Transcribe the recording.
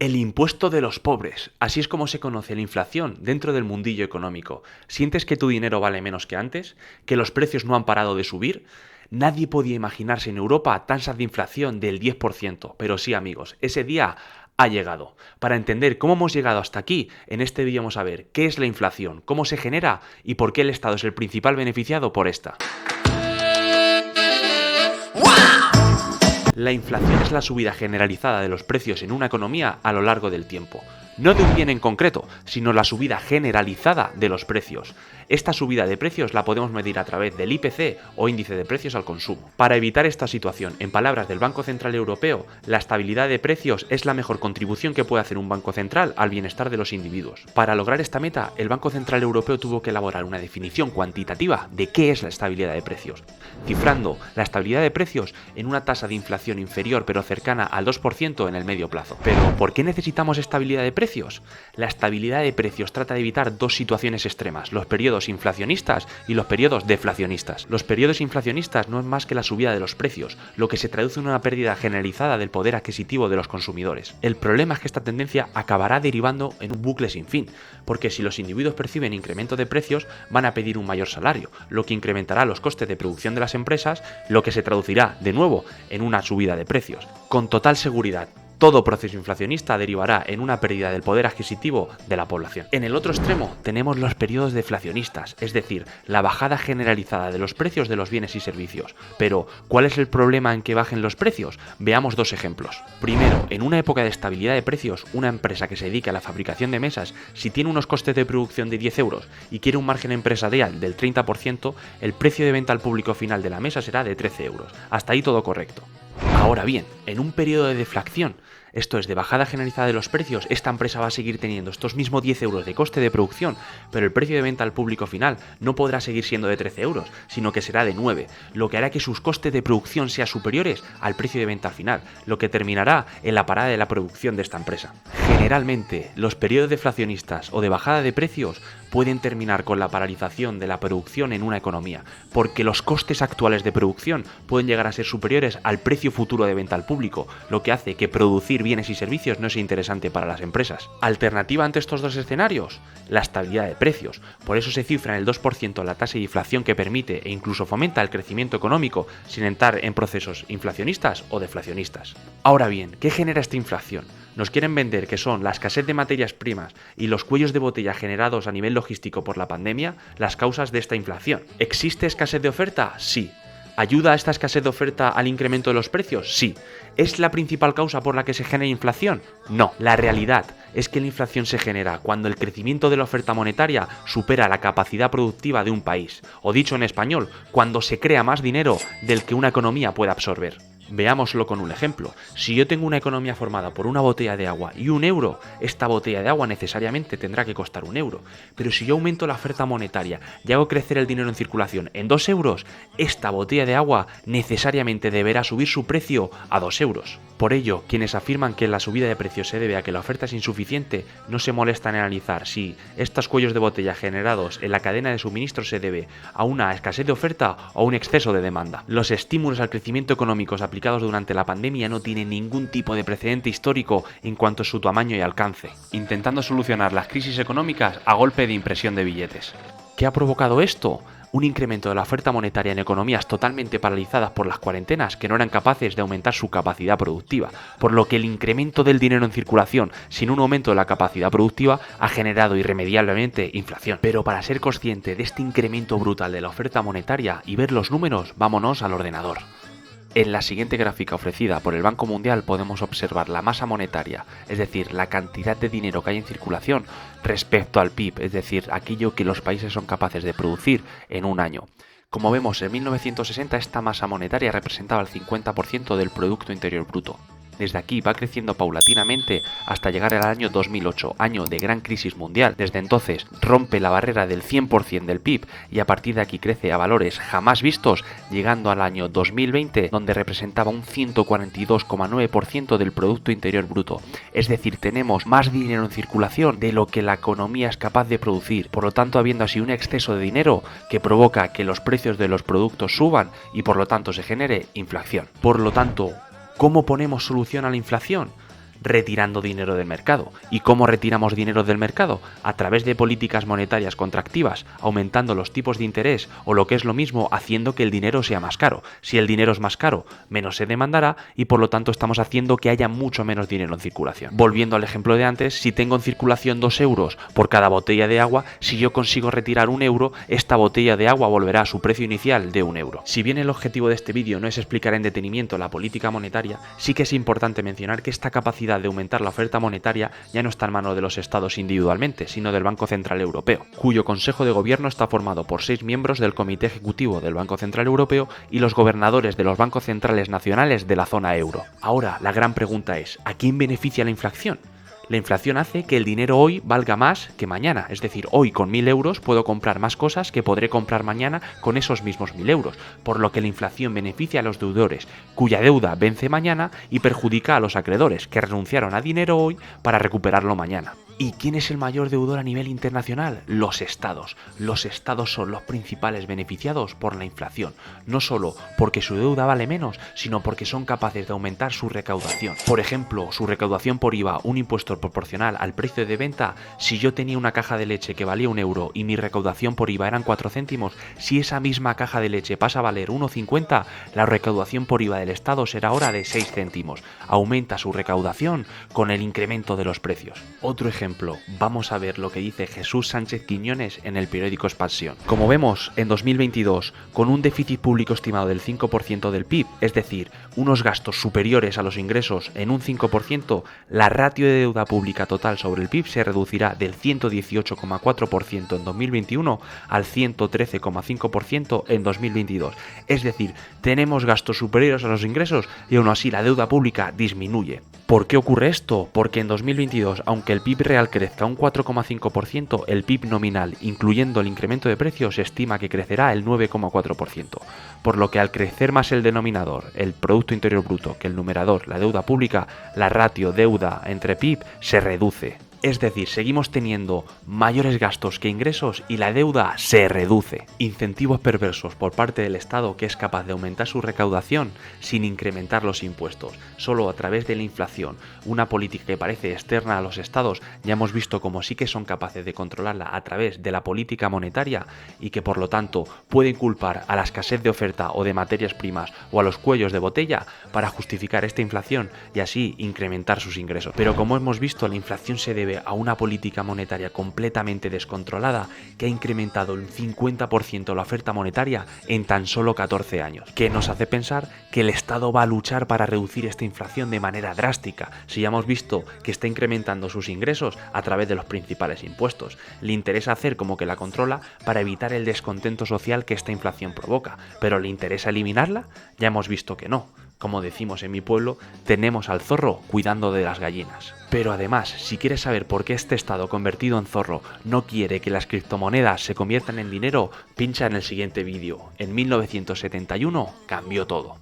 El impuesto de los pobres. Así es como se conoce la inflación dentro del mundillo económico. ¿Sientes que tu dinero vale menos que antes? ¿Que los precios no han parado de subir? Nadie podía imaginarse en Europa tasas de inflación del 10%, pero sí, amigos, ese día ha llegado. Para entender cómo hemos llegado hasta aquí, en este vídeo vamos a ver qué es la inflación, cómo se genera y por qué el Estado es el principal beneficiado por esta. La inflación es la subida generalizada de los precios en una economía a lo largo del tiempo. No de un bien en concreto, sino la subida generalizada de los precios. Esta subida de precios la podemos medir a través del IPC o índice de precios al consumo. Para evitar esta situación, en palabras del Banco Central Europeo, la estabilidad de precios es la mejor contribución que puede hacer un banco central al bienestar de los individuos. Para lograr esta meta, el Banco Central Europeo tuvo que elaborar una definición cuantitativa de qué es la estabilidad de precios, cifrando la estabilidad de precios en una tasa de inflación inferior pero cercana al 2% en el medio plazo. Pero, ¿por qué necesitamos estabilidad de precios? La estabilidad de precios trata de evitar dos situaciones extremas, los periodos inflacionistas y los periodos deflacionistas. Los periodos inflacionistas no es más que la subida de los precios, lo que se traduce en una pérdida generalizada del poder adquisitivo de los consumidores. El problema es que esta tendencia acabará derivando en un bucle sin fin, porque si los individuos perciben incremento de precios, van a pedir un mayor salario, lo que incrementará los costes de producción de las empresas, lo que se traducirá, de nuevo, en una subida de precios. Con total seguridad, todo proceso inflacionista derivará en una pérdida del poder adquisitivo de la población. En el otro extremo tenemos los periodos deflacionistas, es decir, la bajada generalizada de los precios de los bienes y servicios. Pero, ¿cuál es el problema en que bajen los precios? Veamos dos ejemplos. Primero, en una época de estabilidad de precios, una empresa que se dedica a la fabricación de mesas, si tiene unos costes de producción de 10 euros y quiere un margen empresarial del 30%, el precio de venta al público final de la mesa será de 13 euros. Hasta ahí todo correcto. Ahora bien, en un periodo de deflación, esto es de bajada generalizada de los precios, esta empresa va a seguir teniendo estos mismos 10 euros de coste de producción, pero el precio de venta al público final no podrá seguir siendo de 13 euros, sino que será de 9, lo que hará que sus costes de producción sean superiores al precio de venta al final, lo que terminará en la parada de la producción de esta empresa. Generalmente, los periodos deflacionistas o de bajada de precios pueden terminar con la paralización de la producción en una economía, porque los costes actuales de producción pueden llegar a ser superiores al precio futuro de venta al público, lo que hace que producir bienes y servicios no sea interesante para las empresas. Alternativa ante estos dos escenarios, la estabilidad de precios. Por eso se cifra en el 2% la tasa de inflación que permite e incluso fomenta el crecimiento económico sin entrar en procesos inflacionistas o deflacionistas. Ahora bien, ¿qué genera esta inflación? Nos quieren vender que son la escasez de materias primas y los cuellos de botella generados a nivel logístico por la pandemia las causas de esta inflación. ¿Existe escasez de oferta? Sí. ¿Ayuda esta escasez de oferta al incremento de los precios? Sí. ¿Es la principal causa por la que se genera inflación? No. La realidad es que la inflación se genera cuando el crecimiento de la oferta monetaria supera la capacidad productiva de un país. O dicho en español, cuando se crea más dinero del que una economía puede absorber. Veámoslo con un ejemplo. Si yo tengo una economía formada por una botella de agua y 1 euro, esta botella de agua necesariamente tendrá que costar 1 euro. Pero si yo aumento la oferta monetaria y hago crecer el dinero en circulación en 2 euros, esta botella de agua necesariamente deberá subir su precio a 2 euros. Por ello, quienes afirman que la subida de precios se debe a que la oferta es insuficiente, no se molestan en analizar si estos cuellos de botella generados en la cadena de suministro se debe a una escasez de oferta o a un exceso de demanda. Los estímulos al crecimiento económico aplicados durante la pandemia no tienen ningún tipo de precedente histórico en cuanto a su tamaño y alcance, intentando solucionar las crisis económicas a golpe de impresión de billetes. ¿Qué ha provocado esto? Un incremento de la oferta monetaria en economías totalmente paralizadas por las cuarentenas que no eran capaces de aumentar su capacidad productiva, por lo que el incremento del dinero en circulación sin un aumento de la capacidad productiva ha generado irremediablemente inflación. Pero para ser consciente de este incremento brutal de la oferta monetaria y ver los números, vámonos al ordenador. En la siguiente gráfica ofrecida por el Banco Mundial podemos observar la masa monetaria, es decir, la cantidad de dinero que hay en circulación respecto al PIB, es decir, aquello que los países son capaces de producir en un año. Como vemos, en 1960 esta masa monetaria representaba el 50% del Producto Interior Bruto. Desde aquí va creciendo paulatinamente hasta llegar al año 2008, año de gran crisis mundial. Desde entonces rompe la barrera del 100% del PIB y a partir de aquí crece a valores jamás vistos, llegando al año 2020 donde representaba un 142,9% del Producto Interior Bruto. Es decir, tenemos más dinero en circulación de lo que la economía es capaz de producir, por lo tanto habiendo así un exceso de dinero que provoca que los precios de los productos suban y por lo tanto se genere inflación. Por lo tanto, ¿cómo ponemos solución a la inflación? retirando dinero del mercado. ¿Y cómo retiramos dinero del mercado? A través de políticas monetarias contractivas, aumentando los tipos de interés o lo que es lo mismo, haciendo que el dinero sea más caro. Si el dinero es más caro, menos se demandará y por lo tanto estamos haciendo que haya mucho menos dinero en circulación. Volviendo al ejemplo de antes, si tengo en circulación 2 euros por cada botella de agua, si yo consigo retirar 1 euro, esta botella de agua volverá a su precio inicial de 1 euro. Si bien el objetivo de este vídeo no es explicar en detenimiento la política monetaria, sí que es importante mencionar que esta capacidad de aumentar la oferta monetaria ya no está en manos de los estados individualmente, sino del Banco Central Europeo, cuyo Consejo de Gobierno está formado por 6 miembros del Comité Ejecutivo del Banco Central Europeo y los gobernadores de los bancos centrales nacionales de la zona euro. Ahora, la gran pregunta es, ¿a quién beneficia la inflación? La inflación hace que el dinero hoy valga más que mañana, es decir, hoy con 1.000 euros puedo comprar más cosas que podré comprar mañana con esos mismos 1.000 euros, por lo que la inflación beneficia a los deudores, cuya deuda vence mañana y perjudica a los acreedores, que renunciaron a dinero hoy para recuperarlo mañana. ¿Y quién es el mayor deudor a nivel internacional? Los estados. Los estados son los principales beneficiados por la inflación, no solo porque su deuda vale menos, sino porque son capaces de aumentar su recaudación. Por ejemplo, su recaudación por IVA, un impuesto proporcional al precio de venta. Si yo tenía una caja de leche que valía 1 euro y mi recaudación por IVA eran 4 céntimos, si esa misma caja de leche pasa a valer 1,50, la recaudación por IVA del Estado será ahora de 6 céntimos. Aumenta su recaudación con el incremento de los precios. Otro ejemplo, vamos a ver lo que dice Jesús Sánchez Quiñones en el periódico Expansión. Como vemos, en 2022, con un déficit público estimado del 5% del PIB, es decir, unos gastos superiores a los ingresos en un 5%, la ratio de deuda pública total sobre el PIB se reducirá del 118,4% en 2021 al 113,5% en 2022. Es decir, tenemos gastos superiores a los ingresos y aún así la deuda pública disminuye. ¿Por qué ocurre esto? Porque en 2022, aunque el PIB real crezca un 4,5%, el PIB nominal, incluyendo el incremento de precios, se estima que crecerá el 9,4%. Por lo que al crecer más el denominador, el Producto Interior Bruto, que el numerador, la deuda pública, la ratio deuda entre PIB se reduce. Es decir, seguimos teniendo mayores gastos que ingresos y la deuda se reduce. Incentivos perversos por parte del Estado que es capaz de aumentar su recaudación sin incrementar los impuestos, solo a través de la inflación. Una política que parece externa a los Estados, ya hemos visto cómo sí que son capaces de controlarla a través de la política monetaria y que por lo tanto pueden culpar a la escasez de oferta o de materias primas o a los cuellos de botella para justificar esta inflación y así incrementar sus ingresos. Pero como hemos visto, la inflación se debe a una política monetaria completamente descontrolada que ha incrementado el 50% la oferta monetaria en tan solo 14 años, que nos hace pensar que el Estado va a luchar para reducir esta inflación de manera drástica, si ya hemos visto que está incrementando sus ingresos a través de los principales impuestos. Le interesa hacer como que la controla para evitar el descontento social que esta inflación provoca, pero ¿le interesa eliminarla? Ya hemos visto que no. Como decimos en mi pueblo, tenemos al zorro cuidando de las gallinas. Pero además, si quieres saber por qué este Estado convertido en zorro no quiere que las criptomonedas se conviertan en dinero, pincha en el siguiente vídeo. En 1971 cambió todo.